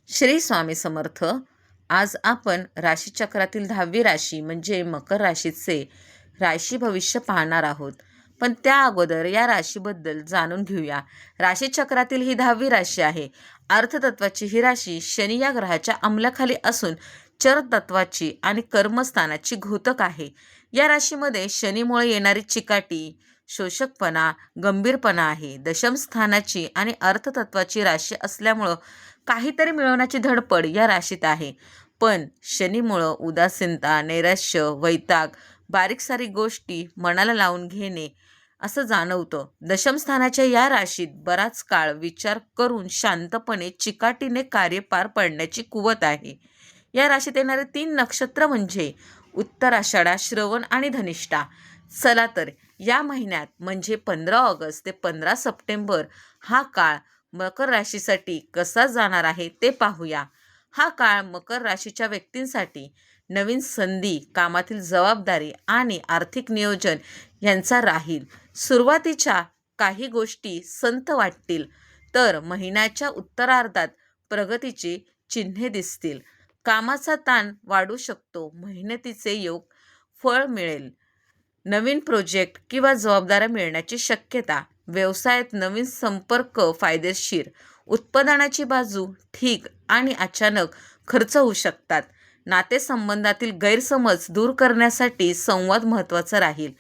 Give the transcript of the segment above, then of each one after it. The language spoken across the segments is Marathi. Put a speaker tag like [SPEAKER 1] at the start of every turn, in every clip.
[SPEAKER 1] श्री स्वामी समर्थ. आज आपण राशीचक्रातील 10वी राशी म्हणजे मकर राशीचे राशी भविष्य पाहणार आहोत. पण त्या अगोदर या राशीबद्दल जाणून घेऊया. राशीचक्रातील ही 10वी राशी आहे. अर्थतत्वाची ही राशी शनी या ग्रहाच्या अंमलाखाली असून चर तत्वाची आणि कर्मस्थानाची घोतक आहे. या राशीमध्ये शनीमुळे येणारी चिकाटी, शोषकपणा, गंभीरपणा आहे. दशम स्थानाची आणि अर्थतत्वाची राशी असल्यामुळं काहीतरी मिळवण्याची धडपड या राशीत आहे. पण शनीमुळं उदासीनता, नैराश्य, वैताग, बारीक सारीक गोष्टी मनाला लावून घेणे असं जाणवतं. दशमस्थानाच्या या राशीत बराच काळ विचार करून शांतपणे चिकाटीने कार्य पार पाडण्याची कुवत आहे. या राशीत येणारे 3 नक्षत्र म्हणजे उत्तराषाढा, श्रवण आणि धनिष्ठा. चला तर या महिन्यात म्हणजे 15 ऑगस्ट ते 15 सप्टेंबर हा काळ मकर राशीसाठी कसा जाणार आहे ते पाहूया. हा काळ मकर राशीच्या व्यक्तींसाठी नवीन संधी, कामातील जबाबदारी आणि आर्थिक नियोजन यांचा राहील. सुरुवातीच्या काही गोष्टी संथ वाटतील, तर महिन्याच्या उत्तरार्धात प्रगतीची चिन्हे दिसतील. कामाचा ताण वाढू शकतो. मेहनतीचे योग फळ मिळेल. नवीन प्रोजेक्ट किंवा जबाबदाऱ्या मिळण्याची शक्यता. व्यवसायात नवीन संपर्क फायदेशीर. उत्पादनाची बाजू ठीक आणि अचानक खर्च होऊ शकतात. नातेसंबंधातील गैरसमज दूर करण्यासाठी संवाद महत्त्वाचा राहील.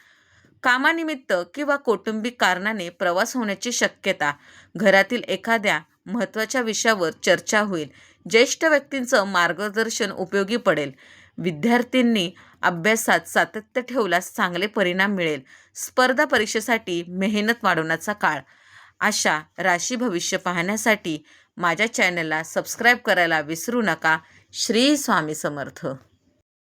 [SPEAKER 1] कामानिमित्त किंवा कौटुंबिक कारणाने प्रवास होण्याची शक्यता. घरातील एखाद्या महत्त्वाच्या विषयावर चर्चा होईल. ज्येष्ठ व्यक्तींचं मार्गदर्शन उपयोगी पडेल. विद्यार्थ्यांनी अभ्यासात सातत्य ठेवल्यास चांगले परिणाम मिळेल. स्पर्धा परीक्षेसाठी मेहनत वाढवण्याचा काळ. अशा राशी भविष्य पाहण्यासाठी माझ्या चॅनलला सबस्क्राईब करायला विसरू नका. श्री स्वामी समर्थ.